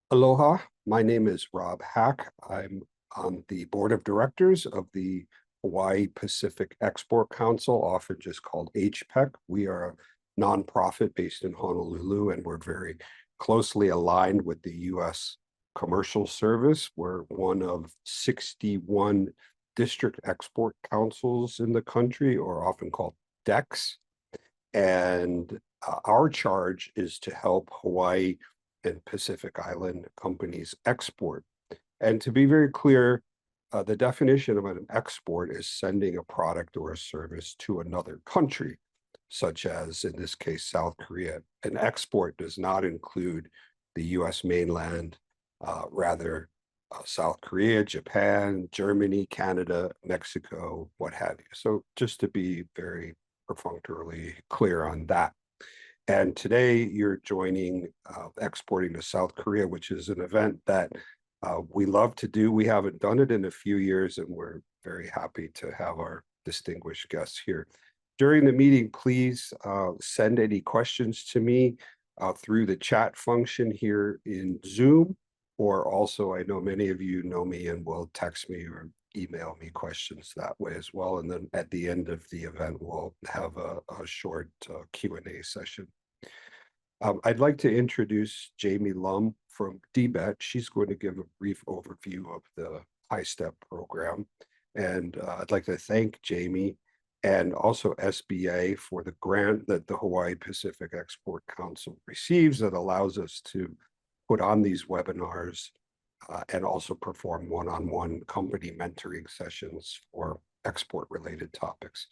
Aloha, my name is Rob Haak. I'm on the board of directors of the Hawaii Pacific Export Council, often just called HPEC. We are a nonprofit based in Honolulu, and we're very closely aligned with the U.S. Commercial Service. We're one of 61 district export councils in the country, or often called DECs. And our charge is to help Hawaii and Pacific Island companies export. And to be very clear, the definition of an export is sending a product or a service to another country, such as, in this case, South Korea. An export does not include the US mainland, rather South Korea, Japan, Germany, Canada, Mexico, what have you. So just to be very perfunctorily clear on that. And today you're joining Exporting to South Korea, which is an event that we love to do. We haven't done it in a few years, and we're very happy to have our distinguished guests here. During the meeting, please send any questions to me through the chat function here in Zoom, or also I know many of you know me and will text me or email me questions that way as well. And then at the end of the event, we'll have a short Q&A session. I'd like to introduce Jamie Lum from DBEDT. She's going to give a brief overview of the HiSTEP program. And I'd like to thank Jamie and also SBA for the grant that the Hawaii Pacific Export Council receives that allows us to put on these webinars and also perform one-on-one company mentoring sessions for export-related topics.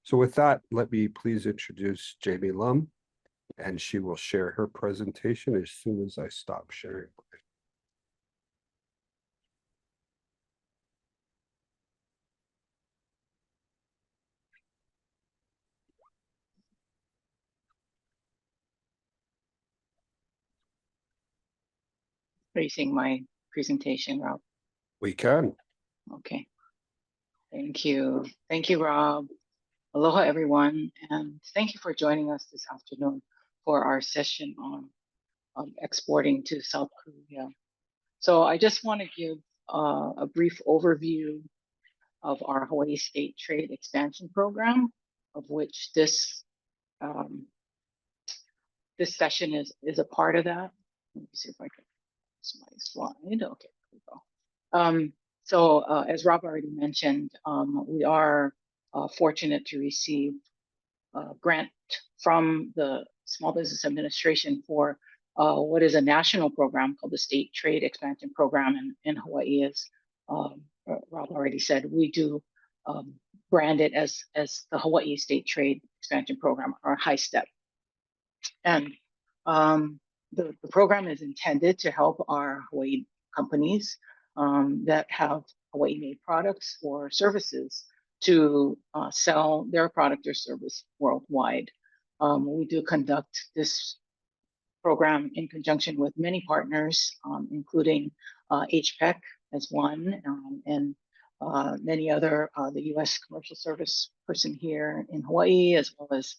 So with that, let me please introduce Jamie Lum, and she will share her presentation as soon as I stop sharing. Facing my presentation, Rob. We can. Okay. Thank you. Thank you, Rob. Aloha, everyone. And thank you for joining us this afternoon for our session on exporting to South Korea. So I just want to give a brief overview of our Hawaii State Trade Expansion Program, of which this this session is a part of that. Let me see if I can. My slide. Okay, here we go. So as Rob already mentioned, we are fortunate to receive a grant from the Small Business Administration for what is a national program called the State Trade Expansion Program in Hawaii. As Rob already said, we do brand it as the Hawaii State Trade Expansion Program, or HiSTEP. And the program is intended to help our Hawaii companies that have Hawaii-made products or services to sell their product or service worldwide. We do conduct this program in conjunction with many partners, including HPEC as one, and many other, the U.S. Commercial Service person here in Hawaii, as well as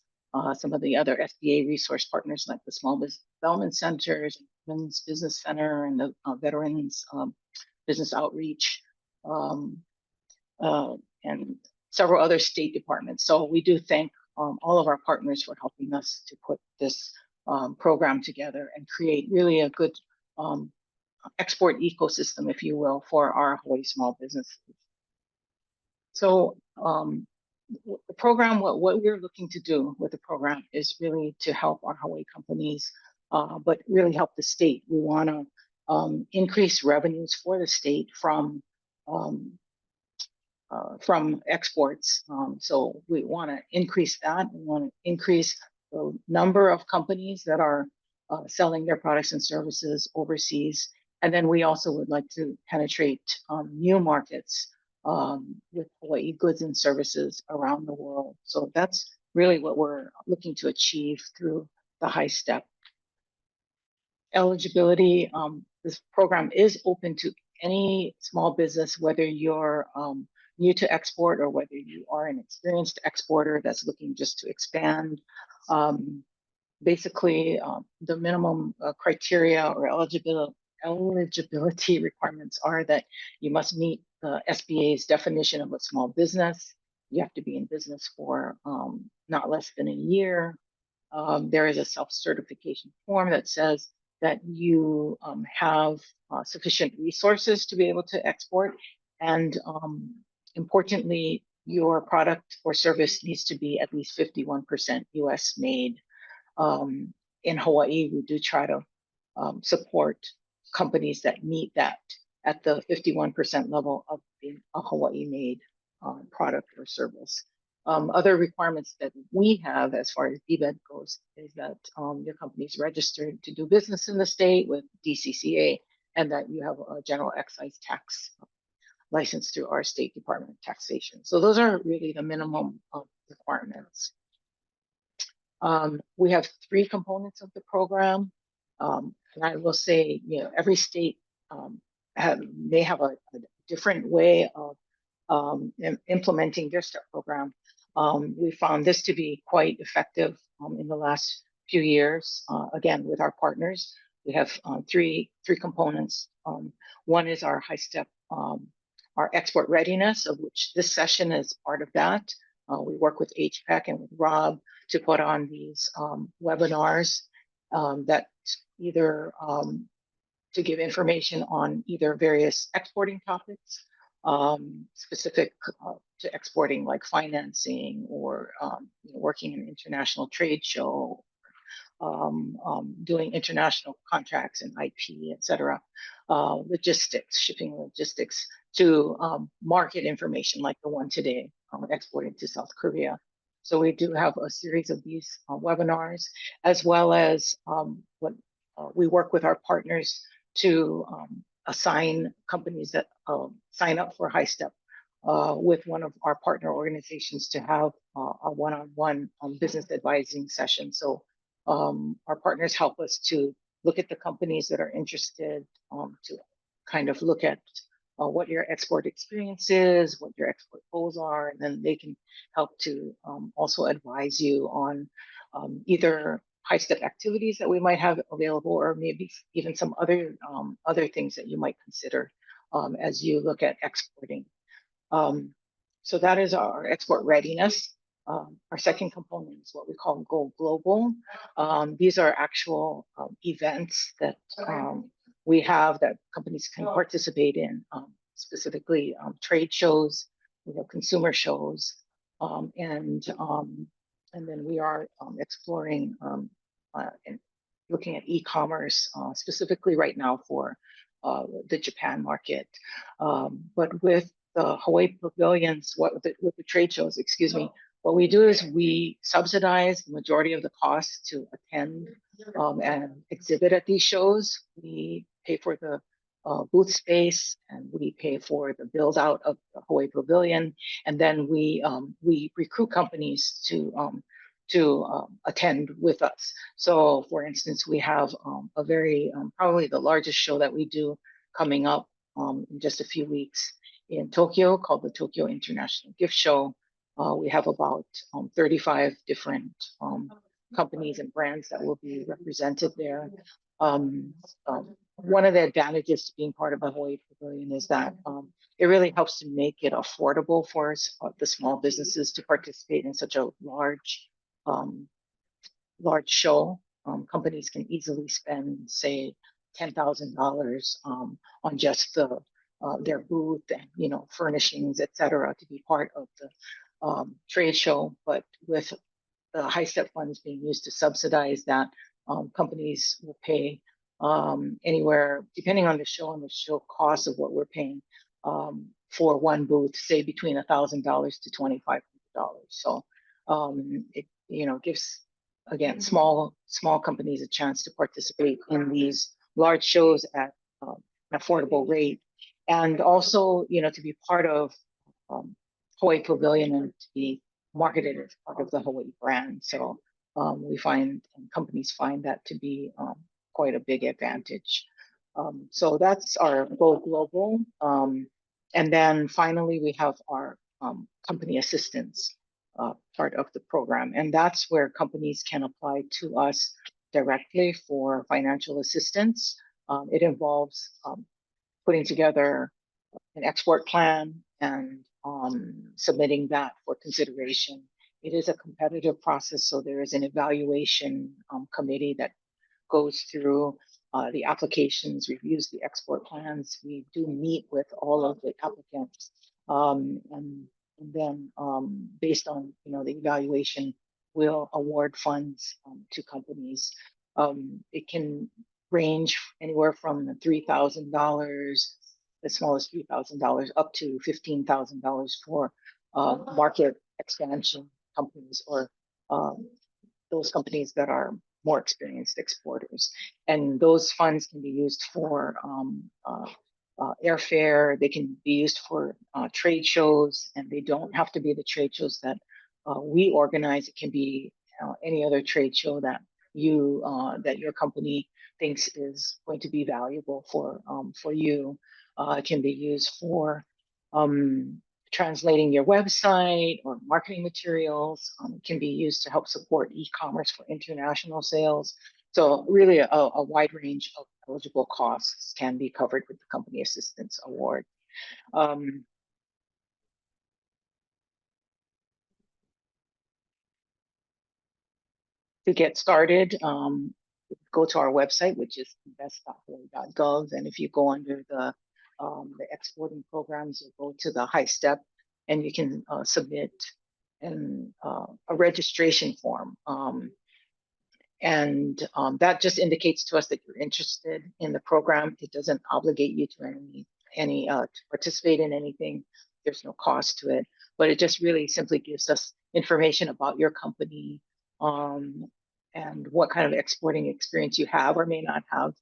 some of the other SBA resource partners like the Small Business Development Centers, Women's Business Center, and the Veterans Business Outreach, and several other state departments. So we do thank all of our partners for helping us to put this program together and create really a good export ecosystem, if you will, for our Hawaii small businesses. So the program, what we're looking to do with the program is really to help our Hawaii companies, but really help the state. We want to increase revenues for the state from exports. So we want to increase that. We want to increase the number of companies that are selling their products and services overseas. And then we also would like to penetrate new markets with Hawaii goods and services around the world. So that's really what we're looking to achieve through the HiSTEP. Eligibility, this program is open to any small business, whether you're new to export or whether you are an experienced exporter that's looking just to expand. Basically, the minimum criteria or eligibility requirements are that you must meet the SBA's definition of a small business. You have to be in business for not less than a year. There is a self-certification form that says that you have sufficient resources to be able to export. And importantly, your product or service needs to be at least 51% US made. In Hawaii, we do try to support companies that meet that at the 51% level of being a Hawaii made product or service. Other requirements that we have as far as DBEDT goes is that your company is registered to do business in the state with DCCA, and that you have a general excise tax license through our State Department of Taxation. So those are really the minimum requirements. We have 3 components of the program. And I will say, every state may have a different way of implementing their STEP program. We found this to be quite effective in the last few years. Again, with our partners, we have three components. One is our HiSTEP, our export readiness, of which this session is part of that. We work with HPEC and with Rob to put on these webinars that either to give information on either various exporting topics, specific to exporting, like financing or working in an international trade show, doing international contracts and IP, et cetera, logistics, shipping logistics, to market information like the one today, exporting to South Korea. So we do have a series of these webinars, as well as what we work with our partners to assign companies that sign up for HiSTEP with one of our partner organizations to have a one-on-one business advising session. So our partners help us to look at the companies that are interested, to kind of look at what your export experience is, what your export goals are, and then they can help to also advise you on either HiSTEP activities that we might have available, or maybe even some other things that you might consider as you look at exporting. So that is our export readiness. Our second component is what we call Go Global. These are actual events that we have that companies can participate in, specifically trade shows, consumer shows, and then we are exploring and looking at e-commerce, specifically right now for the Japan market. But with the Hawaii pavilions, with the trade shows, excuse me, what we do is we subsidize the majority of the costs to attend and exhibit at these shows. We pay for the booth space, and we pay for the build out of the Hawaii Pavilion, and then we recruit companies to attend with us. So, for instance, we have a very probably the largest show that we do coming up in just a few weeks in Tokyo, called the Tokyo International Gift Show. We have about 35 different companies and brands that will be represented there. One of the advantages to being part of a Hawaii Pavilion is that it really helps to make it affordable for the small businesses to participate in such a large show. Companies can easily spend, say, $10,000 on just their booth and furnishings, etc., to be part of the trade show. But with the HiSTEP funds being used to subsidize that, companies will pay anywhere, depending on the show and the show cost of what we're paying for one booth, say between $1,000 to $2,500. So it gives, again, small companies a chance to participate in these large shows at an affordable rate, and also to be part of Hawaii Pavilion and to be marketed as part of the Hawaii brand. So we find, and companies find, that to be quite a big advantage. So that's our Go Global. And then finally, we have our company assistance part of the program. And that's where companies can apply to us directly for financial assistance. It involves putting together an export plan and submitting that for consideration. It is a competitive process, so there is an evaluation committee that goes through the applications, reviews the export plans. We do meet with all of the applicants, and then based on the evaluation, we'll award funds to companies. It can range anywhere from $3,000, as small as $3,000, up to $15,000 for market expansion companies, or those companies that are more experienced exporters. And those funds can be used for airfare. They can be used for trade shows, and they don't have to be the trade shows that we organize. It can be any other trade show that your company thinks is going to be valuable for you. It can be used for translating your website or marketing materials. It can be used to help support e-commerce for international sales. So really a wide range of eligible costs can be covered with the Company Assistance Award. To get started, go to our website, which is invest.hawaii.gov. And if you go under the exporting programs, you go to the HiSTEP, and you can submit a registration form. And that just indicates to us that you're interested in the program. It doesn't obligate you to to participate in anything. There's no cost to it, but it just really simply gives us information about your company, and what kind of exporting experience you have or may not have.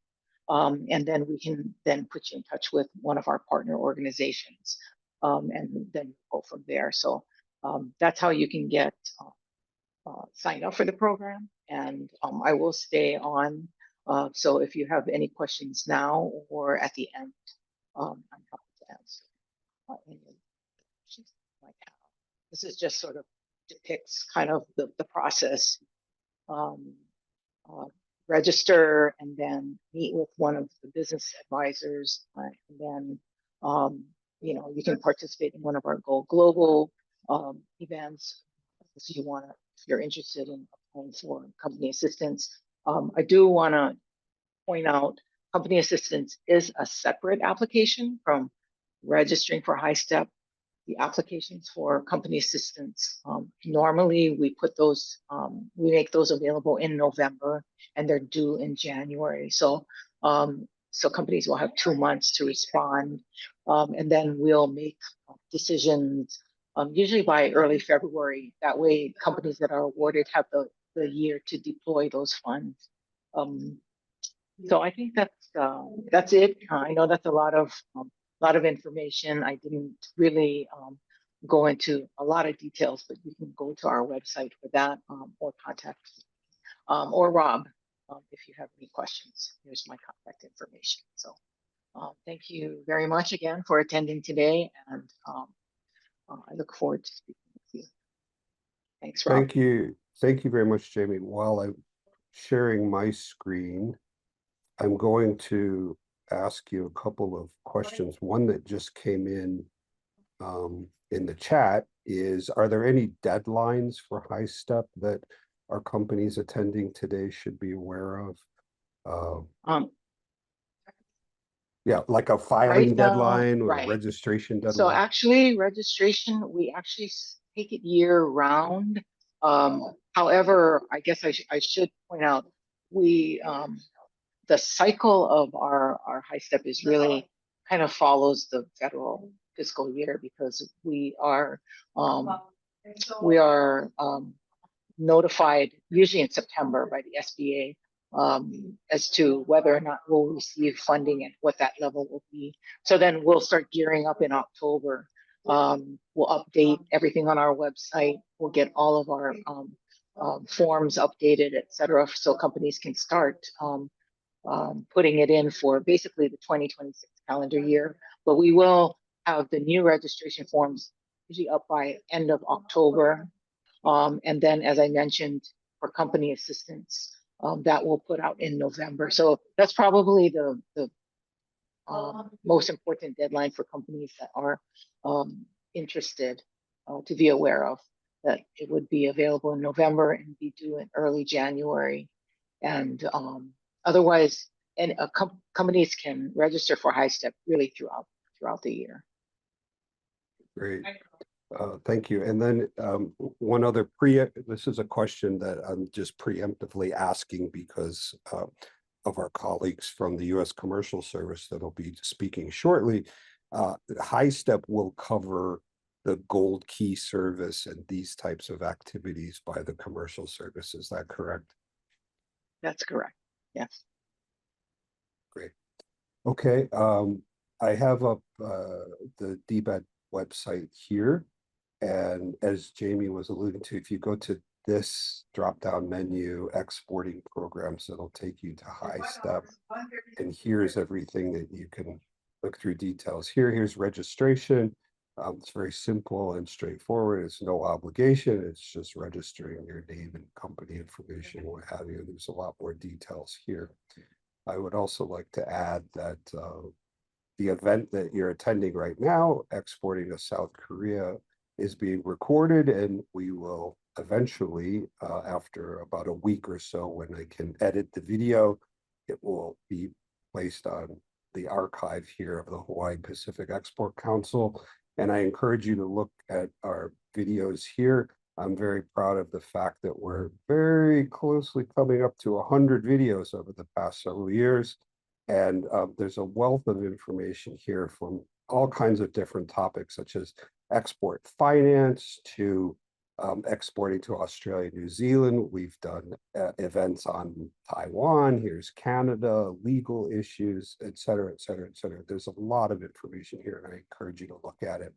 And then we can then put you in touch with one of our partner organizations, and then go from there. So that's how you can get sign up for the program. And I will stay on. So if you have any questions now or at the end, I'm happy to answer any of the questions you might have. This is just sort of depicts kind of the process. Register and then meet with one of the business advisors, and then you can participate in one of our Go Global events if you're interested in applying for company assistance. I do want to point out, company assistance is a separate application from registering for HiSTEP. The applications for company assistance, normally we put those, we make those available in November, and they're due in January. So companies will have 2 months to respond, and then we'll make decisions usually by early February. That way, companies that are awarded have the year to deploy those funds. So I think that's it. I know that's a lot of information. I didn't really go into a lot of details, but you can go to our website for that, or contact me, or Rob, if you have any questions. Here's my contact information. So thank you very much again for attending today, and I look forward to speaking with you. Thanks, Rob. Thank you. Thank you very much, Jamie. While I'm sharing my screen, I'm going to ask you a couple of questions. One that just came in the chat is, are there any deadlines for HiSTEP that our companies attending today should be aware of? Yeah, like a filing deadline or a registration deadline. So actually, registration, we actually take it year round. However, I guess I should point out, the cycle of our HiSTEP is really kind of follows the federal fiscal year, because we are notified usually in September by the SBA as to whether or not we'll receive funding and what that level will be. So then we'll start gearing up in October. We'll update everything on our website. We'll get all of our forms updated, et cetera, so companies can start putting it in for basically the 2026 calendar year. But we will have the new registration forms usually up by end of October. And then, as I mentioned, for company assistance, that we'll put out in November. So that's probably the most important deadline for companies that are interested to be aware of, that it would be available in November and be due in early January. And otherwise, and companies can register for HiSTEP really throughout the year. Great. Thank you. And then one other this is a question that I'm just preemptively asking because of our colleagues from the U.S. Commercial Service that'll be speaking shortly. HiSTEP will cover the gold key service and these types of activities by the commercial service. Is that correct? That's correct. Yes. Great. Okay. I have up the DBEDT website here. And as Jamie was alluding to, if you go to this drop-down menu, exporting programs, it'll take you to HiSTEP. And here's everything that you can look through details. Here's registration. It's very simple and straightforward. It's no obligation. It's just registering your name and company information, what have you. There's a lot more details here. I would also like to add that the event that you're attending right now, exporting to South Korea, is being recorded, and we will eventually, after about a week or so, when I can edit the video, it will be placed on the archive here of the Hawaii Pacific Export Council. And I encourage you to look at our videos here. I'm very proud of the fact that we're very closely coming up to 100 videos over the past several years. And there's a wealth of information here from all kinds of different topics, such as export finance to exporting to Australia, New Zealand. We've done events on Taiwan. Here's Canada, legal issues, et cetera, et cetera, et cetera. There's a lot of information here, and I encourage you to look at it.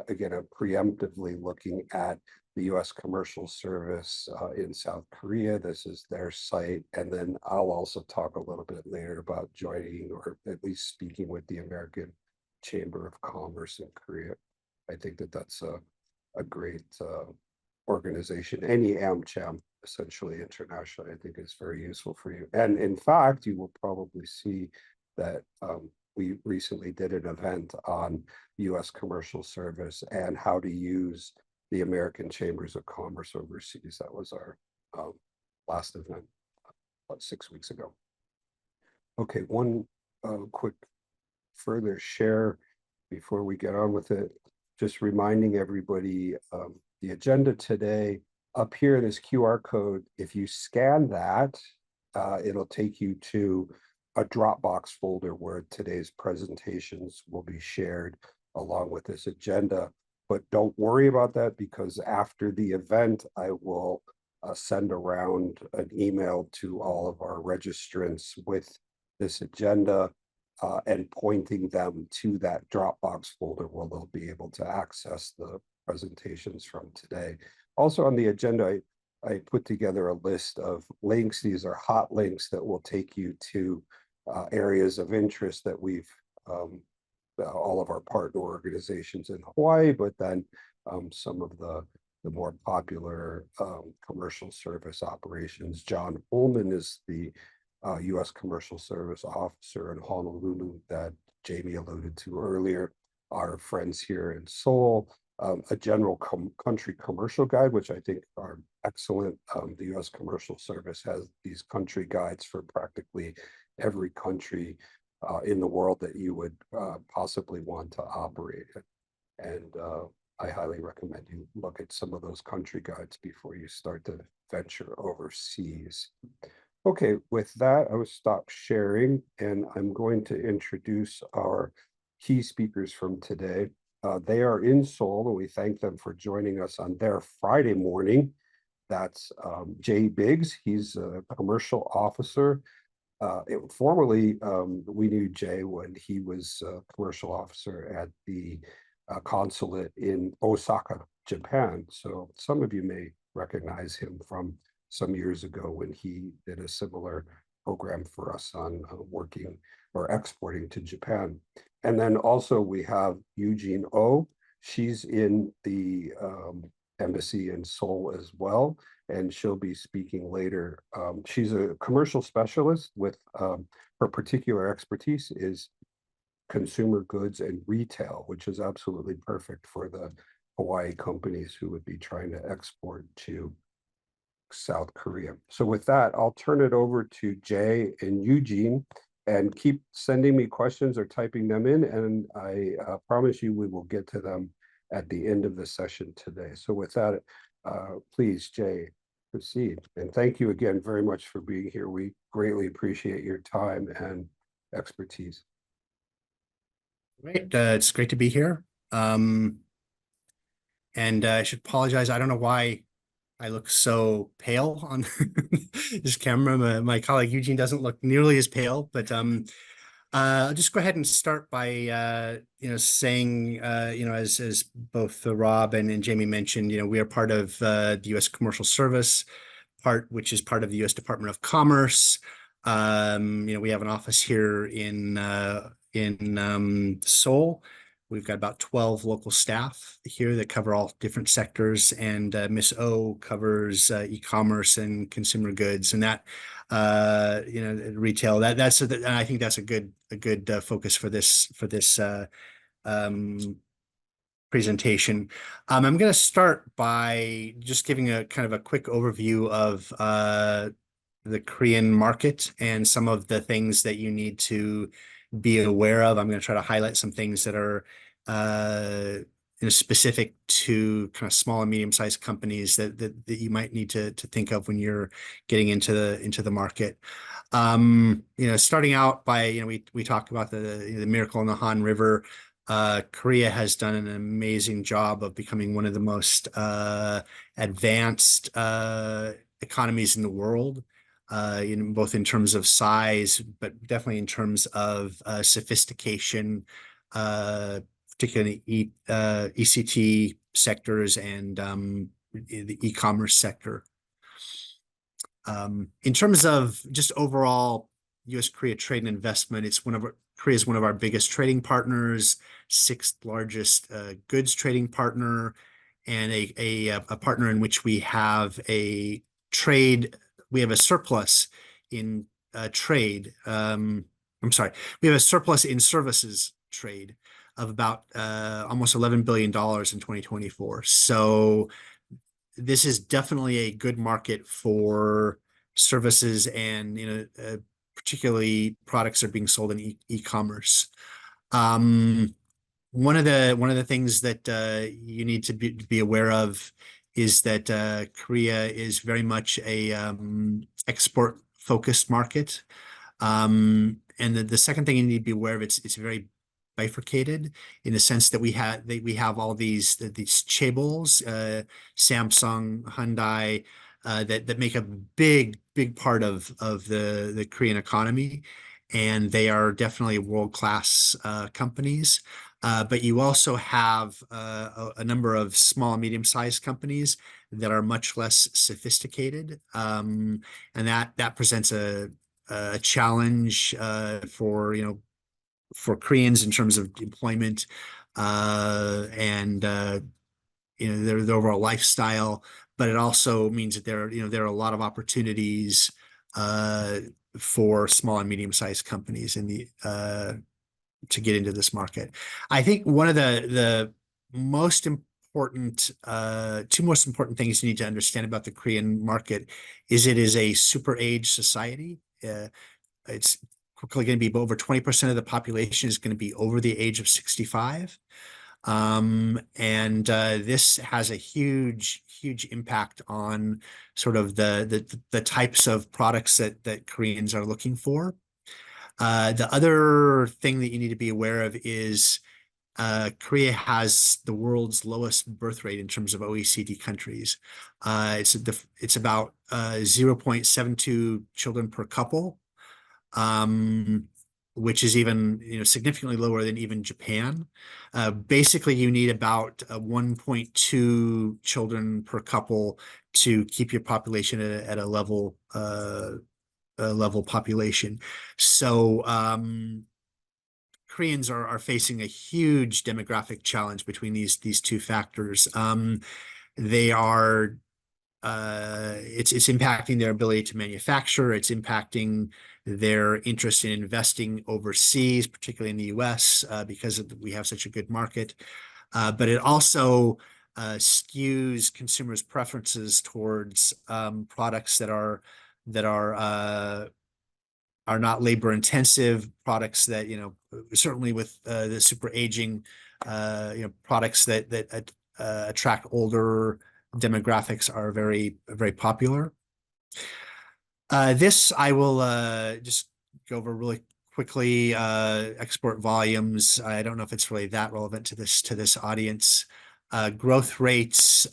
Again, I'm preemptively looking at the U.S. Commercial Service in South Korea. This is their site. And then I'll also talk a little bit later about joining, or at least speaking with, the American Chamber of Commerce in Korea. I think that that's a great organization. Any AmCham, essentially internationally, I think is very useful for you. And in fact, you will probably see that we recently did an event on U.S. Commercial Service and how to use the American Chambers of Commerce overseas. That was our last event about 6 weeks ago. Okay, one quick further share before we get on with it. Just reminding everybody the agenda today. Up here, this QR code, if you scan that, it'll take you to a Dropbox folder where today's presentations will be shared along with this agenda. But don't worry about that, because after the event, I will send around an email to all of our registrants with this agenda and pointing them to that Dropbox folder where they'll be able to access the presentations from today. Also on the agenda, I put together a list of links. These are hot links that will take you to areas of interest that we've all of our partner organizations in Hawaii, but then some of the more popular commercial service operations. John Ullman is the U.S. Commercial Service Officer in Honolulu that Jamie alluded to earlier. Our friends here in Seoul, a general country commercial guide, which I think are excellent. The U.S. Commercial Service has these country guides for practically every country in the world that you would possibly want to operate in. And I highly recommend you look at some of those country guides before you start to venture overseas. Okay, with that, I will stop sharing, and I'm going to introduce our key speakers from today. They are in Seoul, and we thank them for joining us on their Friday morning. That's Jay Biggs. He's a commercial officer. Formerly, we knew Jay when he was a commercial officer at the consulate in Osaka, Japan. So some of you may recognize him from some years ago when he did a similar program for us on working or exporting to Japan. And then also we have Youjoin Oh. She's in the embassy in Seoul as well, and she'll be speaking later. She's a commercial specialist with her particular expertise is consumer goods and retail, which is absolutely perfect for the Hawaii companies who would be trying to export to South Korea. So with that, I'll turn it over to Jay and Eugene, and keep sending me questions or typing them in, and I promise you we will get to them at the end of the session today. So with that, please, Jay, proceed. And thank you again very much for being here. We greatly appreciate your time and expertise. Great. It's great to be here. And I should apologize. I don't know why I look so pale on this camera. My colleague Eugene doesn't look nearly as pale, but I'll just go ahead and start by saying as both Rob and Jamie mentioned, we are part of the U.S. Commercial Service, which is part of the U.S. Department of Commerce. We have an office here in Seoul. We've got about 12 local staff here that cover all different sectors, and Miss O covers e-commerce and consumer goods, and that retail. And I think that's a good focus for this presentation. I'm going to start by just giving a kind of a quick overview of the Korean market and some of the things that you need to be aware of. I'm going to try to highlight some things that are specific to kind of small and medium-sized companies that you might need to think of when you're getting into the market. Starting out by we talked about the miracle in the Han River. Korea has done an amazing job of becoming one of the most advanced economies in the world. Both in terms of size, but definitely in terms of sophistication, particularly ECT sectors and the e-commerce sector. In terms of just overall U.S.-Korea trade and investment, Korea is one of our biggest trading partners, sixth largest goods trading partner, and a partner in which we have a surplus in trade. I'm sorry, we have a surplus in services trade of about almost $11 billion in 2024. So this is definitely a good market for services, and particularly products that are being sold in e-commerce. One of the things that you need to be aware of is that Korea is very much a export-focused market. And the second thing you need to be aware of, it's very bifurcated in the sense that we have all these chaebols, Samsung, Hyundai, that make a big part of the Korean economy, and they are definitely world-class companies. But you also have a number of small and medium-sized companies that are much less sophisticated, and that presents a challenge for Koreans in terms of employment and their overall lifestyle. But it also means that there are a lot of opportunities for small and medium-sized companies to get into this market. I think one of the most important, two most important things you need to understand about the Korean market is it is a super age society. It's quickly going to be over 20% of the population is going to be over the age of 65. This has a huge impact on sort of the types of products that Koreans are looking for. The other thing that you need to be aware of is Korea has the world's lowest birth rate in terms of OECD countries. It's about 0.72 children per couple, which is even significantly lower than even Japan. Basically, you need about 1.2 children per couple to keep your population at a level population. So Koreans are facing a huge demographic challenge between these two factors. they are it's impacting their ability to manufacture. It's impacting their interest in investing overseas, particularly in the U.S., because we have such a good market. But it also skews consumers' preferences towards products that are not labor intensive, products that, certainly with the super aging, products that attract older demographics are very, very popular. This I will just go over really quickly. Export volumes. I don't know if it's really that relevant to this audience. Growth rates.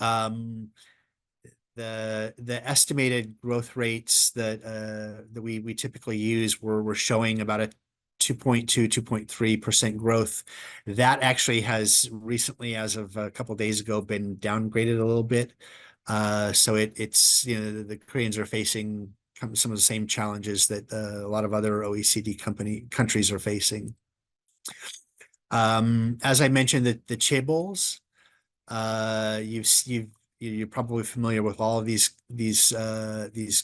The estimated growth rates that we typically use were showing about a 2.3% growth. That actually has recently, as of a couple of days ago, been downgraded a little bit. So it's the Koreans are facing some of the same challenges that a lot of other OECD countries are facing. As I mentioned, the chaebols, you're probably familiar with all of these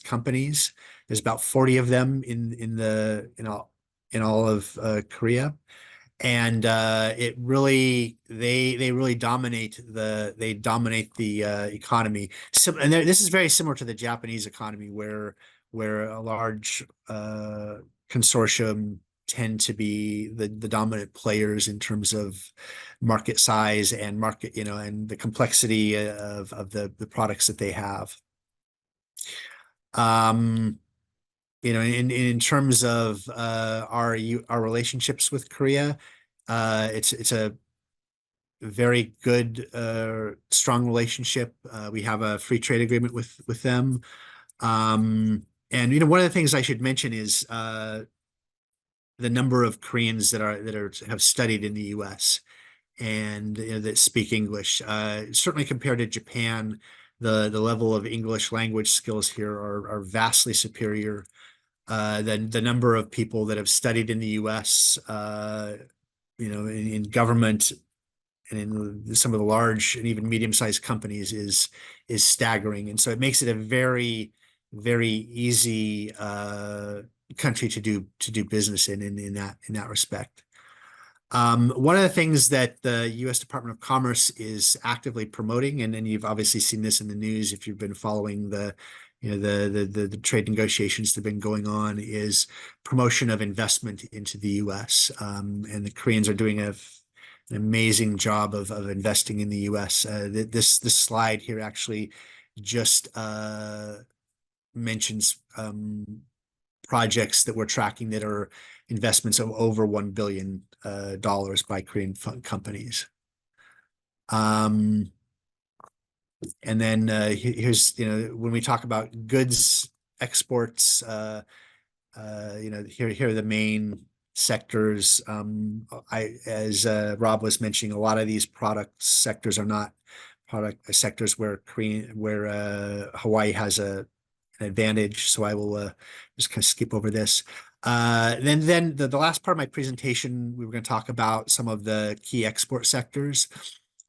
companies. There's about 40 of them in all of Korea, and they really dominate the economy. And this is very similar to the Japanese economy, where a large consortium tend to be the dominant players in terms of market size and market, and the complexity of the products that they have. In terms of our relationships with Korea, it's a very good, strong relationship. We have a free trade agreement with them. And one of the things I should mention is the number of Koreans that have studied in the U.S. and that speak English. Certainly compared to Japan, the level of English language skills here are vastly superior. The number of people that have studied in the U.S., in government and in some of the large and even medium-sized companies is staggering. And so it makes it a very, very easy country to do business in that respect. One of the things that the U.S. Department of Commerce is actively promoting, and then you've obviously seen this in the news if you've been following the trade negotiations that have been going on, is promotion of investment into the U.S. And the Koreans are doing an amazing job of investing in the U.S. This slide here actually just mentions projects that we're tracking that are investments of over $1 billion by Korean companies. And then here's, when we talk about goods exports, here are the main sectors. As Rob was mentioning, a lot of these product sectors are not product sectors where Hawaii has an advantage. So I will just kind of skip over this. Then the last part of my presentation, we were going to talk about some of the key export sectors.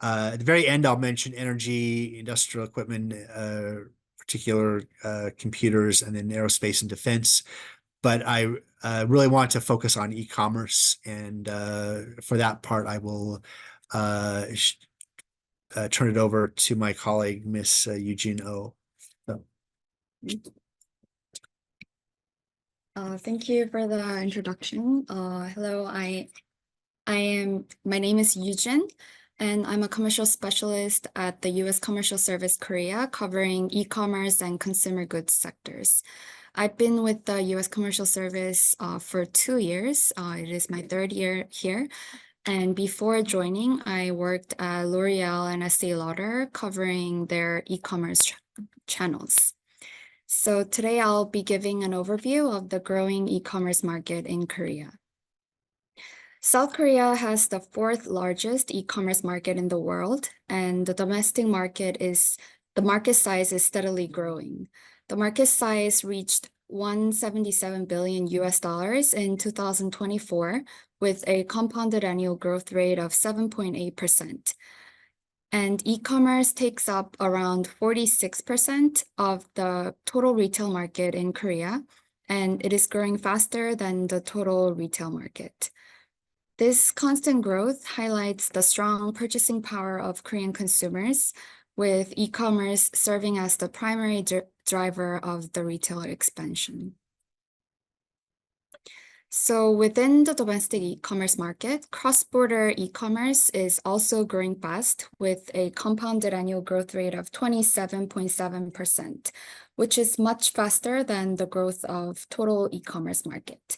At the very end, I'll mention energy, industrial equipment, particular computers, and then aerospace and defense. But I really want to focus on e-commerce, and for that part, I will turn it over to my colleague, Miss Youjoin Oh. So. Thank you for the introduction. Hello, my name is Youjoin, and I'm a commercial specialist at the U.S. Commercial Service Korea, covering e-commerce and consumer goods sectors. I've been with the U.S. Commercial Service for 2 years. It is my 3rd year here. And before joining, I worked at L'Oreal and Estee Lauder, covering their e-commerce channels. So today I'll be giving an overview of the growing e-commerce market in Korea. South Korea has the 4th largest e-commerce market in the world, and the domestic market size is steadily growing. The market size reached $177 billion in 2024, with a compounded annual growth rate of 7.8%. And e-commerce takes up around 46% of the total retail market in Korea, and it is growing faster than the total retail market. This constant growth highlights the strong purchasing power of Korean consumers, with e-commerce serving as the primary driver of the retail expansion. So within the domestic e-commerce market, cross-border e-commerce is also growing fast with a compounded annual growth rate of 27.7%, which is much faster than the growth of total e-commerce market.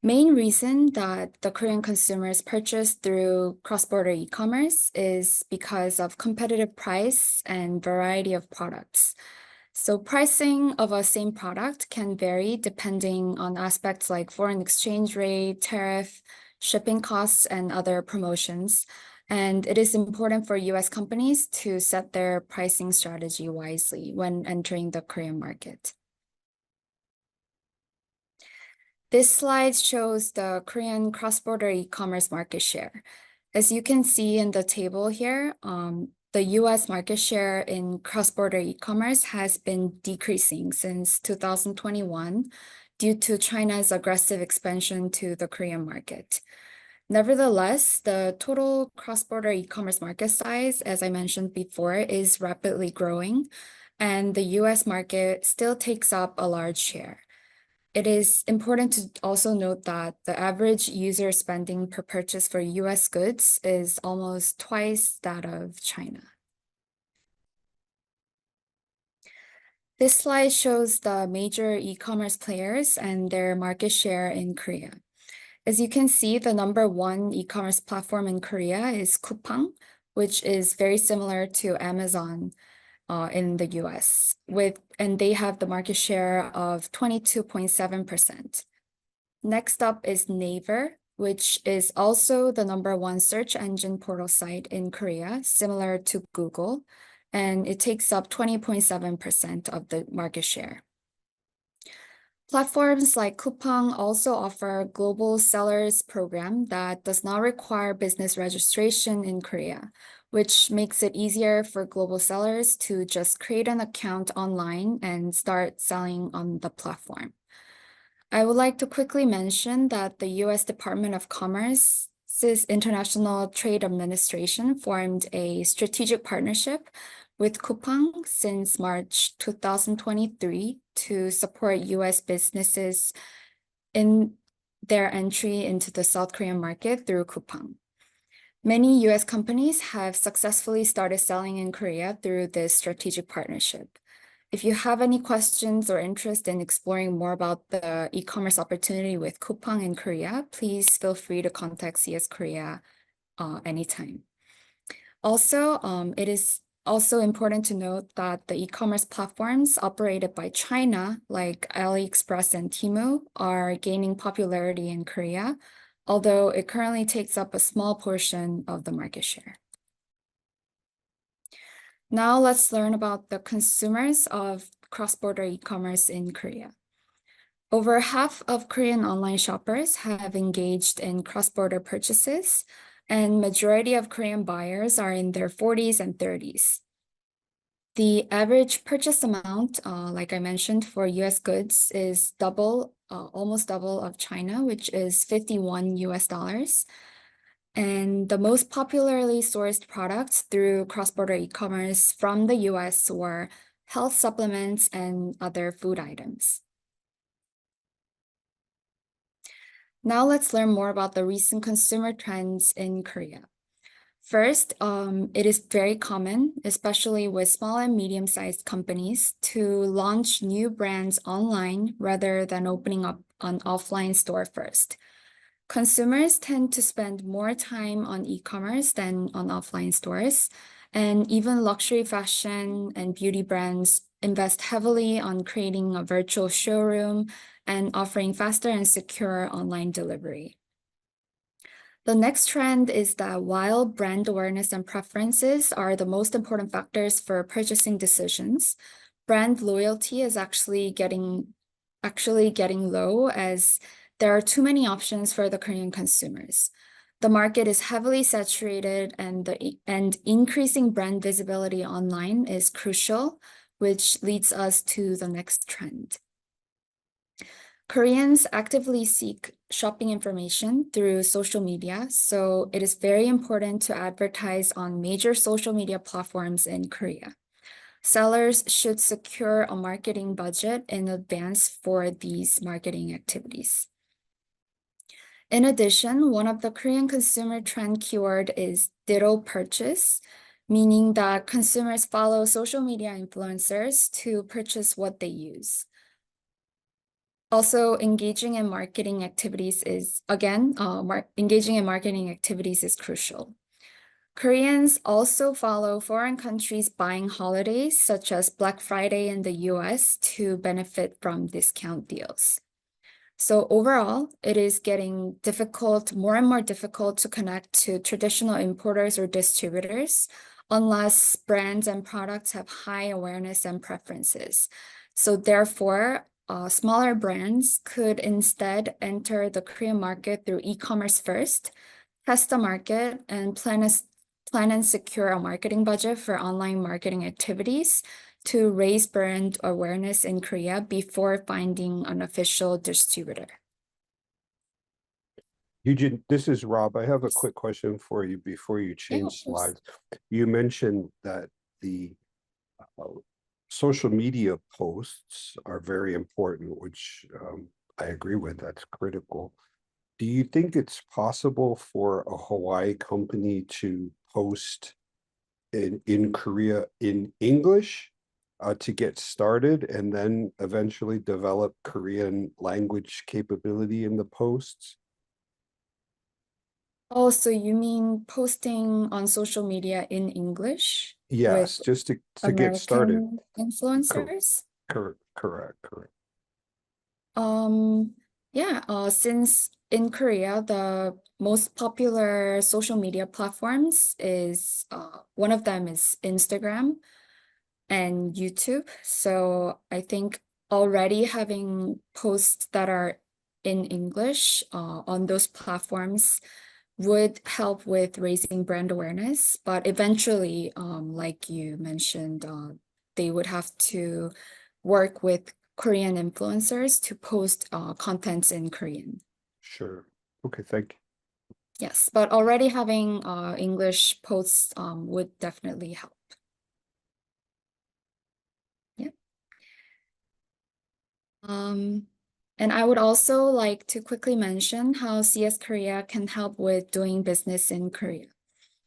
Main reason that the Korean consumers purchase through cross-border e-commerce is because of competitive price and variety of products. So pricing of a same product can vary depending on aspects like foreign exchange rate, tariff, shipping costs, and other promotions. And it is important for US companies to set their pricing strategy wisely when entering the Korean market. This slide shows the Korean cross-border e-commerce market share. As you can see in the table here, the US market share in cross-border e-commerce has been decreasing since 2021 due to China's aggressive expansion to the Korean market. Nevertheless, the total cross-border e-commerce market size, as I mentioned before, is rapidly growing, and the US market still takes up a large share. It is important to also note that the average user spending per purchase for US goods is almost twice that of China. This slide shows the major e-commerce players and their market share in Korea. As you can see, the #1 e-commerce platform in Korea is Coupang, which is very similar to Amazon in the US, and they have the market share of 22.7%. Next up is Naver, which is also the #1 search engine portal site in Korea, similar to Google, and it takes up 20.7% of the market share. Platforms like Coupang also offer a global sellers program that does not require business registration in Korea, which makes it easier for global sellers to just create an account online and start selling on the platform. I would like to quickly mention that the US Department of Commerce's International Trade Administration formed a strategic partnership with Coupang since March 2023 to support US businesses in their entry into the South Korean market through Coupang. Many US companies have successfully started selling in Korea through this strategic partnership. If you have any questions or interest in exploring more about the e-commerce opportunity with Coupang in Korea, please feel free to contact CS Korea anytime. Also, it is also important to note that the e-commerce platforms operated by China, like AliExpress and Temu, are gaining popularity in Korea, although it currently takes up a small portion of the market share. Now let's learn about the consumers of cross-border e-commerce in Korea. Over half of Korean online shoppers have engaged in cross-border purchases, and majority of Korean buyers are in their 40s and 30s. The average purchase amount, like I mentioned, for US goods is almost double of China, which is $51 US. And the most popularly sourced products through cross-border e-commerce from the US were health supplements and other food items. Now let's learn more about the recent consumer trends in Korea. First, it is very common, especially with small and medium-sized companies, to launch new brands online rather than opening up an offline store first. Consumers tend to spend more time on e-commerce than on offline stores, and even luxury fashion and beauty brands invest heavily on creating a virtual showroom and offering faster and secure online delivery. The next trend is that while brand awareness and preferences are the most important factors for purchasing decisions, brand loyalty is actually getting low, as there are too many options for the Korean consumers. The market is heavily saturated, and increasing brand visibility online is crucial, which leads us to the next trend. Koreans actively seek shopping information through social media, so it is very important to advertise on major social media platforms in Korea. Sellers should secure a marketing budget in advance for these marketing activities. In addition, one of the Korean consumer trend keyword is ditto purchase, meaning that consumers follow social media influencers to purchase what they use. Also, engaging in marketing activities is, engaging in marketing activities is crucial. Koreans also follow foreign countries' buying holidays, such as Black Friday in the US, to benefit from discount deals. So overall, it is getting more and more difficult to connect to traditional importers or distributors unless brands and products have high awareness and preferences. So therefore, smaller brands could instead enter the Korean market through e-commerce first, test the market, and plan and secure a marketing budget for online marketing activities to raise brand awareness in Korea before finding an official distributor. Eugene, this is Rob. I have a quick question for you before you change of course. slides. You mentioned that the social media posts are very important, which I agree with. That's critical. Do you think it's possible for a Hawaii company to post in Korea in English to get started and then eventually develop Korean language capability in the posts? Oh, so you mean posting on social media in English Yes, with just to get started. American influencers? Correct. Yeah, since in Korea, the most popular social media platforms is one of them is Instagram and YouTube. So I think already having posts that are in English on those platforms would help with raising brand awareness. But eventually, like you mentioned, they would have to work with Korean influencers to post contents in Korean. Sure. Okay, thank you. Yes, but already having English posts would definitely help. Yeah. And I would also like to quickly mention how CS Korea can help with doing business in Korea.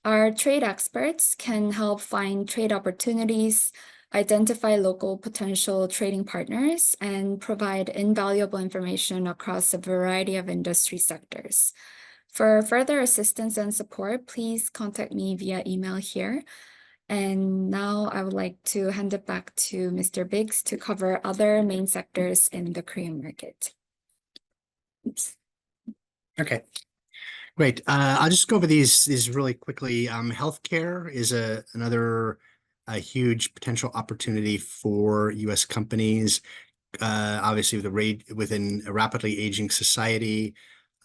Our trade experts can help find trade opportunities, identify local potential trading partners, and provide invaluable information across a variety of industry sectors. For further assistance and support, please contact me via email here. And now I would like to hand it back to Mr. Biggs to cover other main sectors in the Korean market. Oops. Okay, great. I'll just go over these really quickly. Healthcare is another huge potential opportunity for U.S. companies. Obviously, within a rapidly aging society,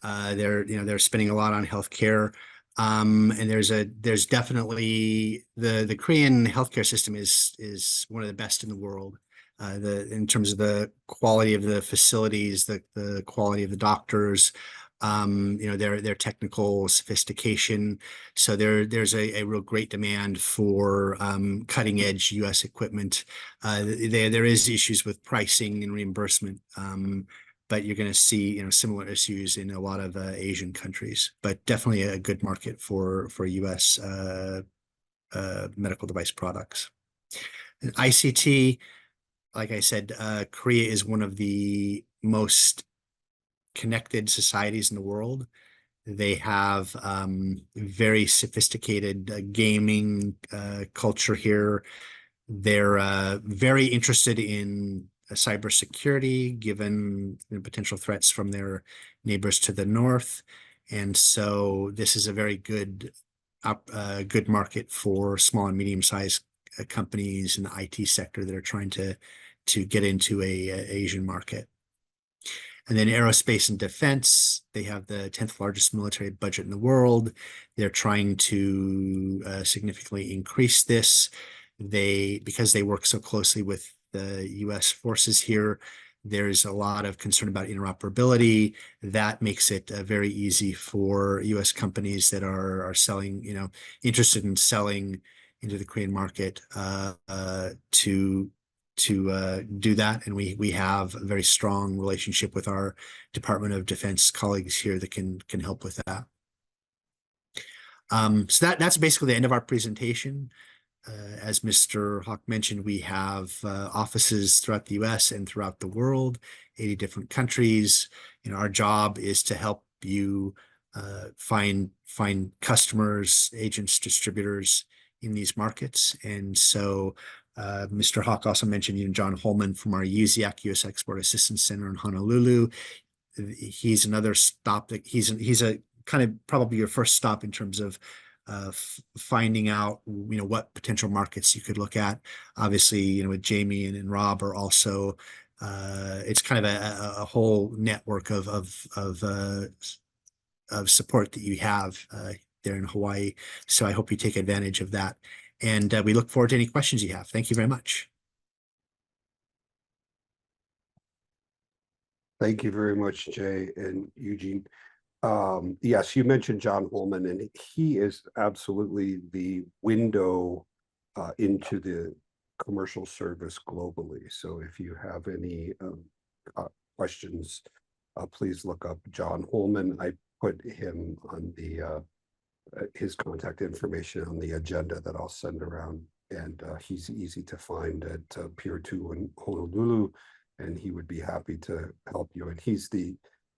they're spending a lot on healthcare. And there's definitely the Korean healthcare system is one of the best in the world. In terms of the quality of the facilities, the quality of the doctors, their technical sophistication. So there's a real great demand for cutting edge U.S. equipment. There is issues with pricing and reimbursement. But you're going to see, similar issues in a lot of Asian countries, but definitely a good market for U.S. Medical device products. And ICT, like I said, Korea is one of the most connected societies in the world. They have very sophisticated gaming culture here. They're very interested in cybersecurity, given the potential threats from their neighbors to the north. And so this is a very good market for small and medium-sized companies in the IT sector that are trying to get into a Asian market. And then aerospace and defense, they have the 10th largest military budget in the world. They're trying to significantly increase this. Because they work so closely with the US forces here, there's a lot of concern about interoperability. That makes it very easy for US companies that are selling, interested in selling into the Korean market to do that. And we have a very strong relationship with our Department of Defense colleagues here that can help with that. So that's basically the end of our presentation. As Mr. Haak mentioned, we have offices throughout the US and throughout the world, 80 different countries. Our job is to help you find customers, agents, distributors in these markets. And so Mr. Haak also mentioned John Holman from our USIAC, US Export Assistance Center in Honolulu. He's another stop that he's a kind of probably your first stop in terms of finding out what potential markets you could look at. Obviously, with Jamie and Rob are also it's kind of a whole network of support that you have there in Hawaii. So I hope you take advantage of that. And we look forward to any questions you have. Thank you very much. Thank you very much, Jay and Eugene. Yes, you mentioned John Holman, and he is absolutely the window into the commercial service globally. So if you have any questions, please look up John Holman. I put him on the his contact information on the agenda that I'll send around, and he's easy to find at Pier 2 in Honolulu, and he would be happy to help you. And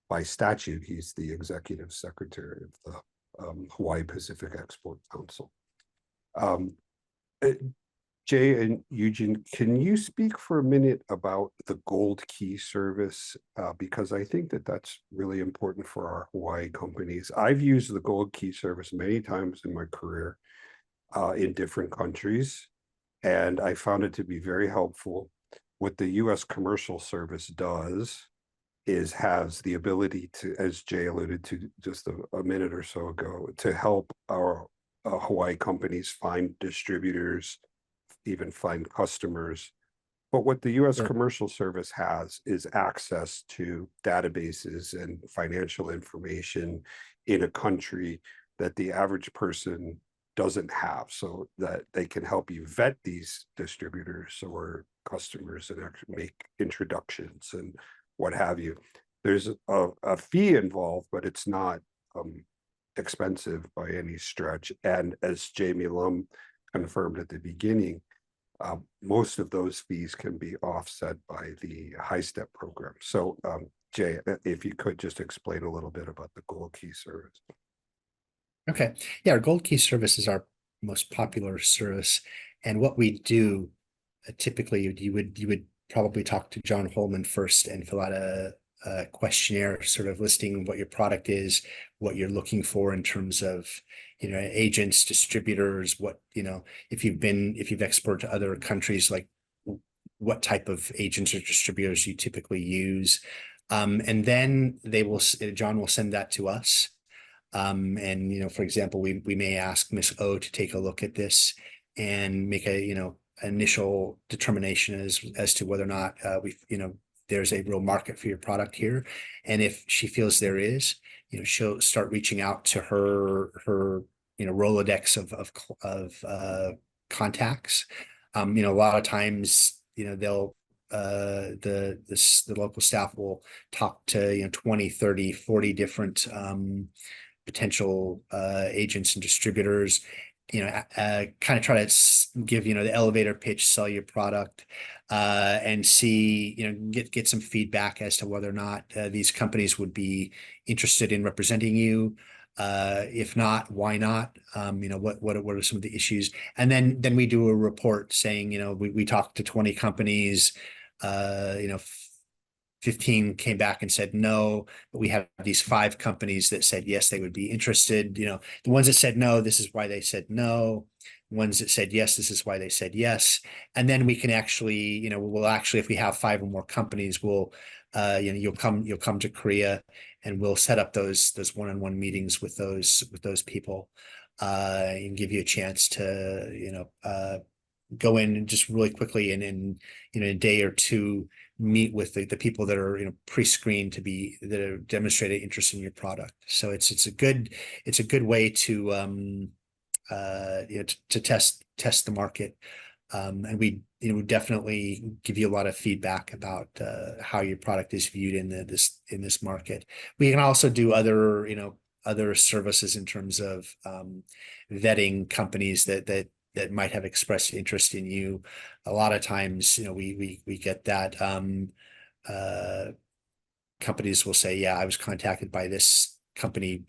by statute, he's the executive secretary of the Hawaii Pacific Export Council. Jay and Eugene, can you speak for a minute about the Gold Key service? Because I think that's really important for our Hawaii companies. I've used the Gold Key service many times in my career in different countries, and I found it to be very helpful. What the U.S. Commercial Service does is has the ability to, as Jay alluded to just a minute or so ago, to help our Hawaii companies find distributors, even find customers. But what the U.S. Commercial Service has is access to databases and financial information in a country that the average person doesn't have, so that they can help you vet these distributors or customers and actually make introductions and what have you. There's a fee involved, but it's not expensive by any stretch. And as Jamie Lum confirmed at the beginning, most of those fees can be offset by the HiSTEP program. So Jay, if you could just explain a little bit about the Gold Key service. Okay. Yeah, our Gold Key service is our most popular service. And what we do, typically you would probably talk to John Holman first and fill out a questionnaire sort of listing what your product is, what you're looking for in terms of, agents, distributors, what, if you've exported to other countries, like what type of agents or distributors you typically use. And then John will send that to us. And, for example, we may ask Miss O to take a look at this and make a, initial determination as to whether or not there's a real market for your product here. And if she feels there is, she'll start reaching out to her Rolodex of contacts. A lot of times, they'll the local staff will talk to 20, 30, 40 different potential agents and distributors, kind of try to give, the elevator pitch, sell your product, and see, get some feedback as to whether or not these companies would be interested in representing you. If not, why not? What are some of the issues? And then we do a report saying, we talked to 20 companies, 15 came back and said no, but we have these 5 companies that said yes, they would be interested. The ones that said no, this is why they said no. ones that said yes, this is why they said yes. And then we can actually, we'll actually, if we have 5 or more companies, we'll, you'll come to Korea, and we'll set up those one-on-one meetings with those people, and give you a chance to, go in and just really quickly and in a day or two meet with the people that are pre-screened that are demonstrated interest in your product. So it's a good way to to test the market, and we definitely give you a lot of feedback about how your product is viewed in this market. We can also do other services in terms of vetting companies that might have expressed interest in you. A lot of times, we get that companies will say, yeah, I was contacted by this company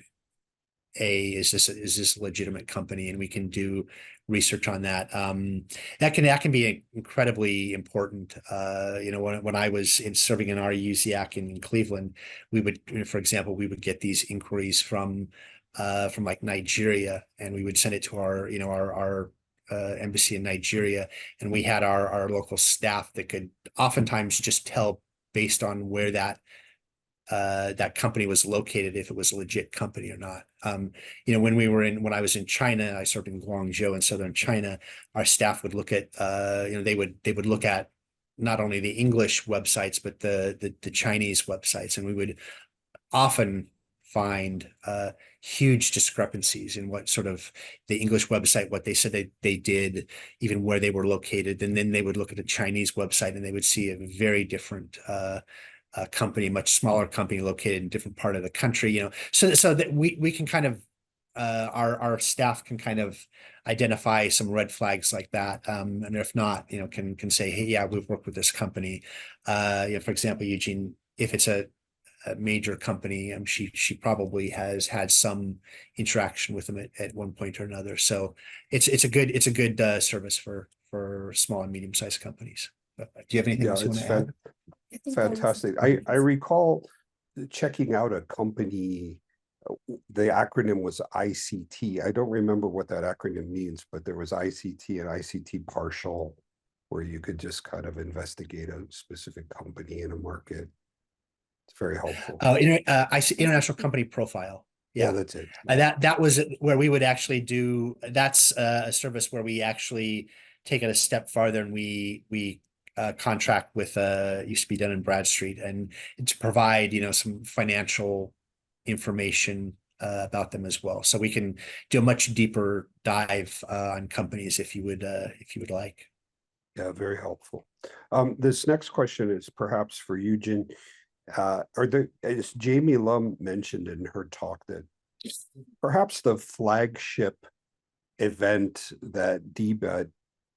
A, is this a legitimate company? And we can do research on that. That can be incredibly important. When I was serving in our USIAC in Cleveland, we would, for example, we would get these inquiries from like Nigeria, and we would send it to our embassy in Nigeria, and we had our local staff that could oftentimes just tell based on where that company was located if it was a legit company or not. When I was in China, I served in Guangzhou in southern China. Our staff would look at they would look at not only the English websites but the Chinese websites, and we would often find huge discrepancies in what sort of the English website, what they said they did, even where they were located. And then they would look at the Chinese website and they would see a very different company, much smaller company located in a different part of the country, so that we can kind of our staff can kind of identify some red flags like that, and if not, can say, hey, yeah, we've worked with this company. For example, Eugene, if it's a major company, she probably has had some interaction with them at one point or another. So it's a good service for small and medium-sized companies. But do you have anything else you want to add? Fantastic. I recall checking out a company. The acronym was ICT. I don't remember what that acronym means, but there was ICT and ICT partial, where you could just kind of investigate a specific company in a market. It's very helpful. I see international company profile. Yeah, that's it. That was where we would actually do. That's a service where we actually take it a step farther, and we contract with used to be done in Bradstreet, and to provide some financial information about them as well. So we can do a much deeper dive on companies if you would like. Yeah, very helpful. This next question is perhaps for Eugene. As Jamie Lum mentioned in her talk, that perhaps the flagship event that DBEDT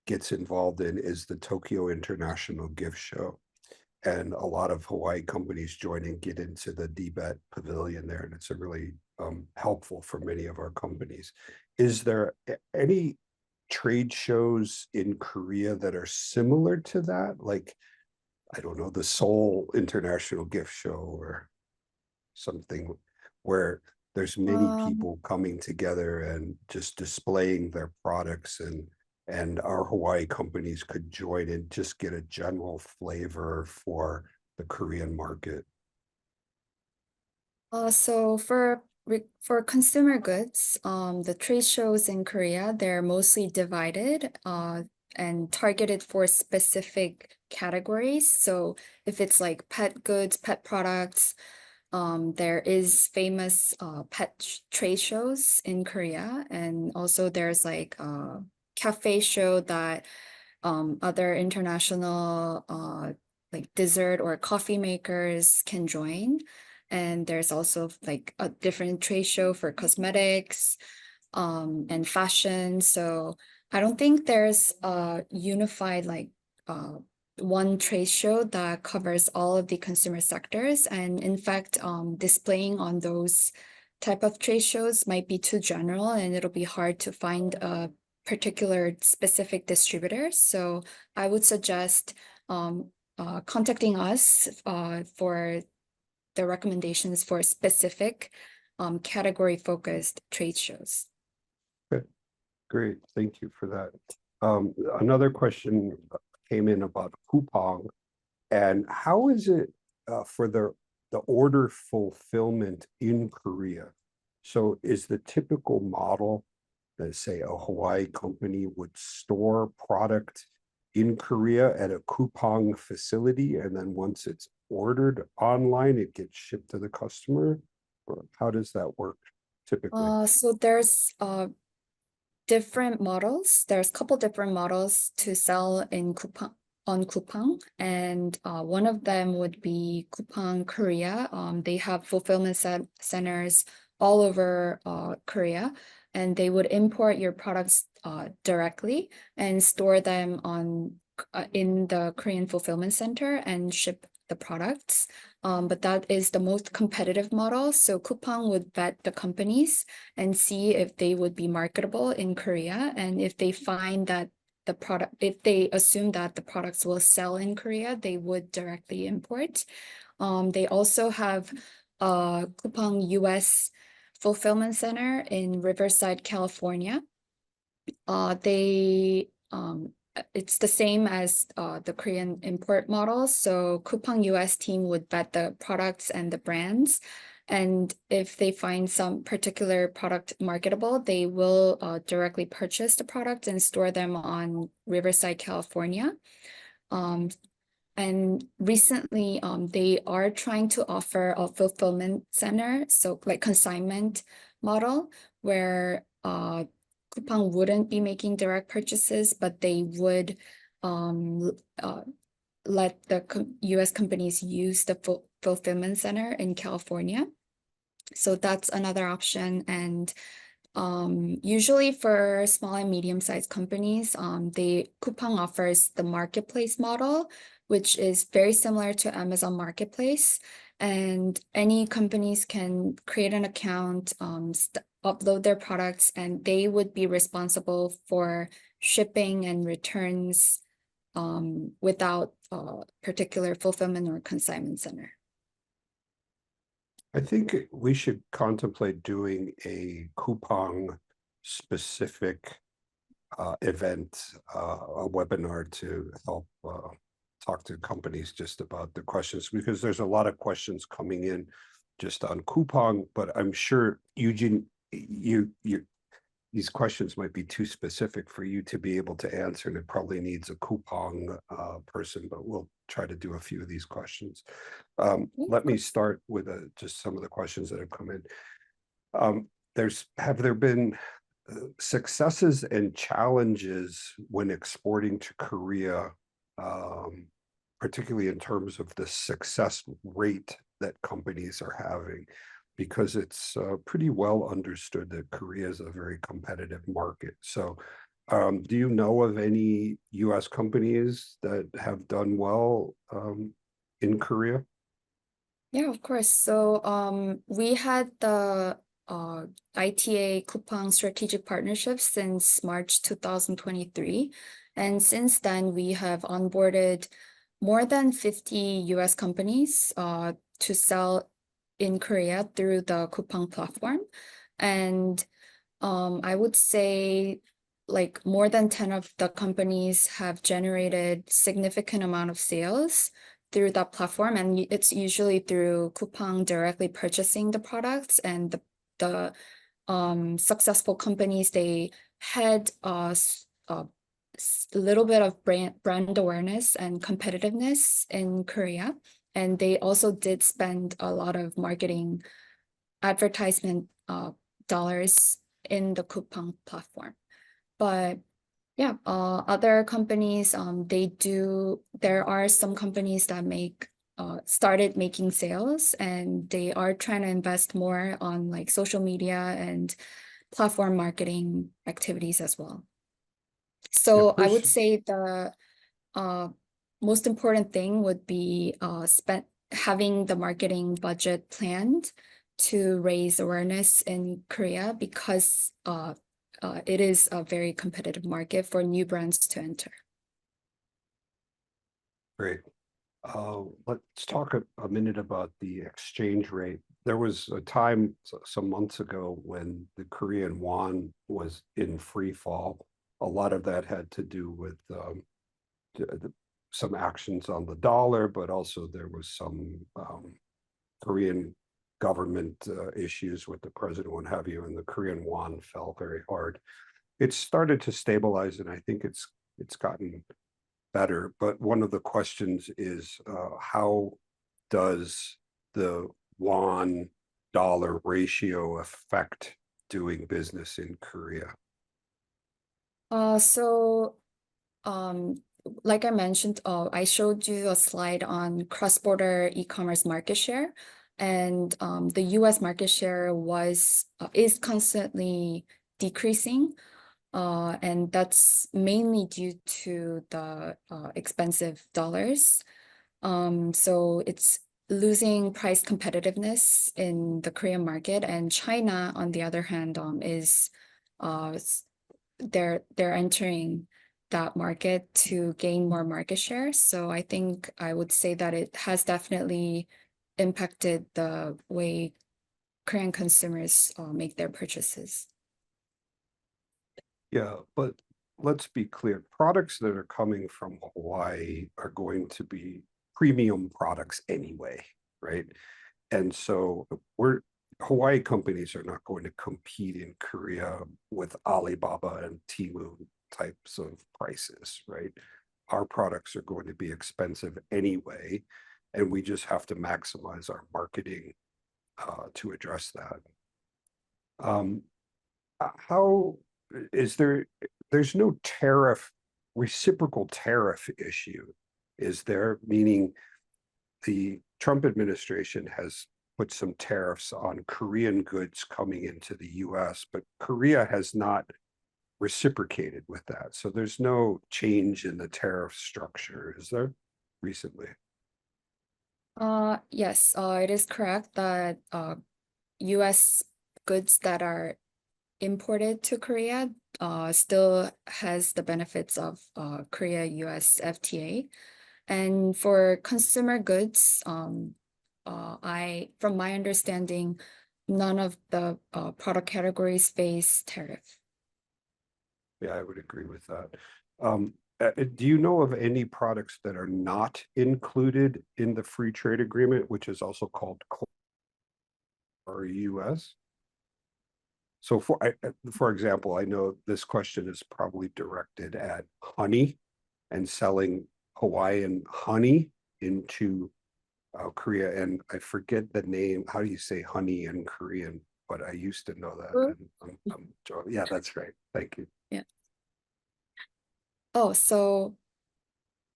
gets involved in is the Tokyo International Gift Show. And a lot of Hawaii companies join and get into the DBEDT pavilion there. And it's a really helpful for many of our companies. Is there any trade shows in Korea that are similar to that? Like, I don't know, the Seoul International Gift Show or something where there's many people coming together and just displaying their products, and our Hawaii companies could join and just get a general flavor for the Korean market. So for consumer goods, the trade shows in Korea, they're mostly divided and targeted for specific categories. So if it's like pet goods, pet products, there is famous pet trade shows in Korea. And also there's like a cafe show that other international like dessert or coffee makers can join. And there's also like a different trade show for cosmetics and fashion. So I don't think there's a unified like one trade show that covers all of the consumer sectors. And in fact, displaying on those type of trade shows might be too general, and it'll be hard to find a particular specific distributor. So I would suggest contacting us for the recommendations for specific category focused trade shows. Good. great. Thank you for that. Another question came in about coupon, and how is it for the order fulfillment in Korea? So is the typical model that, say, a Hawaii company would store product in Korea at a coupon facility, and then once it's ordered online, it gets shipped to the customer? Or how does that work typically? So there's different models. There's a couple different models to sell in coupon, and one of them would be Coupang Korea. They have fulfillment centers all over Korea, and they would import your products directly and store them in the Korean fulfillment center and ship the products. But that is the most competitive model. So Coupang would vet the companies and see if they would be marketable in Korea. And if they find that if they assume that the products will sell in Korea, they would directly import. They also have a Coupang US fulfillment center in Riverside, California. It's the same as the Korean import model. So Coupang US team would vet the products and the brands. And if they find some particular product marketable, they will directly purchase the product and store them on Riverside, California. And recently, they are trying to offer a fulfillment center, so like consignment model, where Coupang wouldn't be making direct purchases, but they would let the US companies use the fulfillment center in California. So that's another option. And usually for small and medium-sized companies, Coupang offers the marketplace model, which is very similar to Amazon Marketplace. And any companies can create an account, upload their products, and they would be responsible for shipping and returns without a particular fulfillment or consignment center. I think we should contemplate doing a coupon specific event, a webinar to help talk to companies just about the questions, because there's a lot of questions coming in just on coupon, but I'm sure Eugene, these questions might be too specific for you to be able to answer, and it probably needs a coupon person, but we'll try to do a few of these questions. Let me start with just some of the questions that have come in. Have there been successes and challenges when exporting to Korea, particularly in terms of the success rate that companies are having? Because it's pretty well understood that Korea is a very competitive market. So do you know of any US companies that have done well in Korea? Yeah, of course. So we had the ITA Coupang strategic partnership since March 2023. And since then, we have onboarded more than 50 US companies to sell in Korea through the Coupang platform. And I would say like more than 10 of the companies have generated significant amount of sales through that platform. And it's usually through Coupang directly purchasing the products, and the successful companies, they had a little bit of brand awareness and competitiveness in Korea. And they also did spend a lot of marketing advertisement dollars in the Coupang platform. But yeah, other companies, there are some companies that started making sales, and they are trying to invest more on like social media and platform marketing activities as well. So I would say the most important thing would be having the marketing budget planned to raise awareness in Korea, because it is a very competitive market for new brands to enter. Great. Let's talk a minute about the exchange rate. There was a time some months ago when the Korean won was in free fall. A lot of that had to do with some actions on the dollar, but also there was some Korean government issues with the president, what have you, and the Korean won fell very hard. It's started to stabilize, and I think it's gotten better. But one of the questions is how does the won dollar ratio affect doing business in Korea? So like I mentioned, I showed you a slide on cross-border e-commerce market share, and the US market share is constantly decreasing. And that's mainly due to the expensive dollars. So it's losing price competitiveness in the Korean market, and China, on the other hand, is they're entering that market to gain more market share. So I think I would say that it has definitely impacted the way Korean consumers make their purchases. Yeah, but let's be clear. Products that are coming from Hawaii are going to be premium products anyway, right? And so Hawaii companies are not going to compete in Korea with Alibaba and Temu types of prices, right? Our products are going to be expensive anyway, and we just have to maximize our marketing to address that. How is there's no reciprocal tariff issue, is there? Meaning the Trump administration has put some tariffs on Korean goods coming into the US, but Korea has not reciprocated with that. So there's no change in the tariff structure, is there, recently? Yes, it is correct that US goods that are imported to Korea still has the benefits of Korea-US FTA. And for consumer goods, from my understanding, none of the product categories face tariff. Yeah, I would agree with that. Do you know of any products that are not included in the free trade agreement, which is also called KORUS? So for example, I know this question is probably directed at honey and selling Hawaiian honey into Korea. And I forget the name. How do you say honey in Korean? But I used to know that. And yeah, that's right. Thank you. Yeah. Oh, so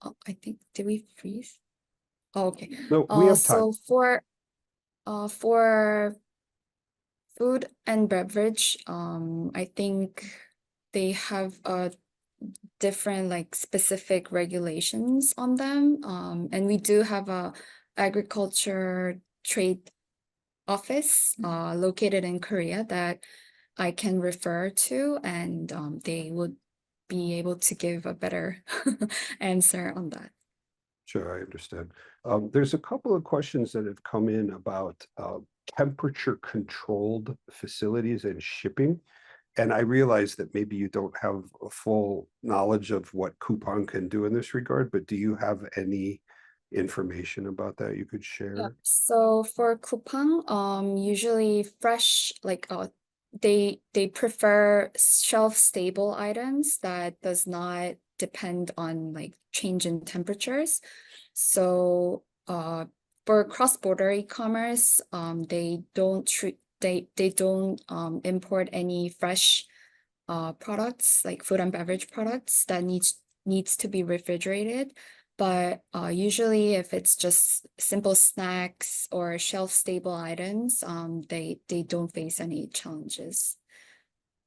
I think, did we freeze? Oh, okay. No, we have time. So for food and beverage, I think they have different like specific regulations on them. And we do have a agriculture trade office located in Korea that I can refer to, and they would be able to give a better answer on that. Sure, I understand. There's a couple of questions that have come in about temperature controlled facilities and shipping. And I realize that maybe you don't have a full knowledge of what Coupang can do in this regard, but do you have any information about that you could share? Yeah. So for Coupang, usually fresh, like they prefer shelf-stable items that does not depend on like change in temperatures. So for cross-border e-commerce, they don't import any fresh products like food and beverage products that needs to be refrigerated. But usually if it's just simple snacks or shelf-stable items, they don't face any challenges.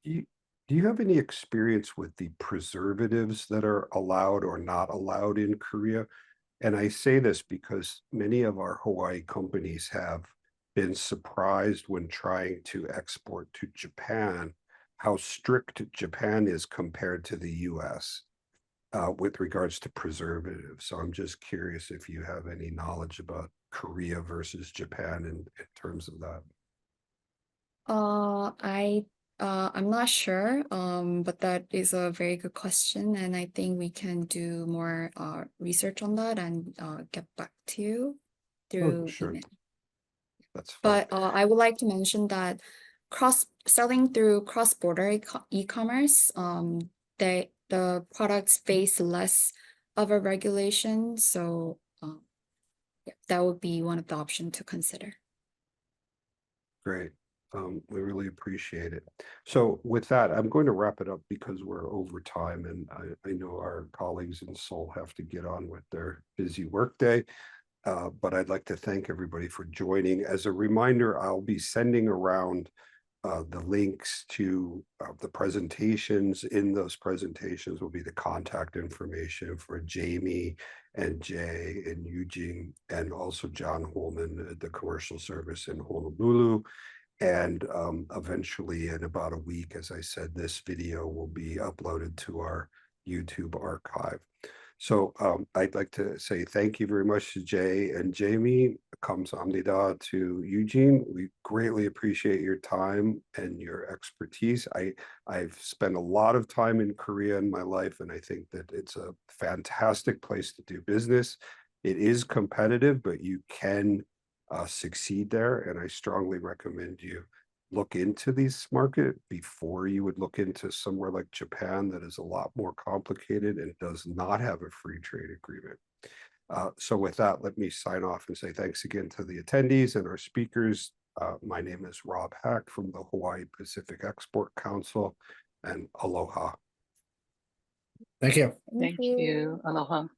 Do you have any experience with the preservatives that are allowed or not allowed in Korea? And I say this because many of our Hawaii companies have been surprised when trying to export to Japan, how strict Japan is compared to the US. with regards to preservatives. So I'm just curious if you have any knowledge about Korea versus Japan in terms of that. I'm not sure, but that is a very good question, and I think we can do more research on that and get back to you through Sure. email. That's fine. But I would like to mention that selling through cross-border e-commerce, the products face less of a regulation, so yeah, that would be one of the options to consider. Great. We really appreciate it. So with that, I'm going to wrap it up because we're over time, and I know our colleagues in Seoul have to get on with their busy workday. But I'd like to thank everybody for joining. As a reminder, I'll be sending around the links to the presentations. In those presentations will be the contact information for Jamie and Jay and Eugene, and also John Holman, the commercial service in Honolulu. And eventually, in about a week, as I said, this video will be uploaded to our YouTube archive. So I'd like to say thank you very much to Jay and Jamie. 감사합니다 to Eugene. We greatly appreciate your time and your expertise. I've spent a lot of time in Korea in my life, and I think that it's a fantastic place to do business. It is competitive, but you can succeed there, and I strongly recommend you look into this market before you would look into somewhere like Japan that is a lot more complicated and does not have a free trade agreement. So with that, let me sign off and say thanks again to the attendees and our speakers. My name is Rob Haak from the Hawaii Pacific Export Council, and aloha. Thank you. Thank you. Aloha.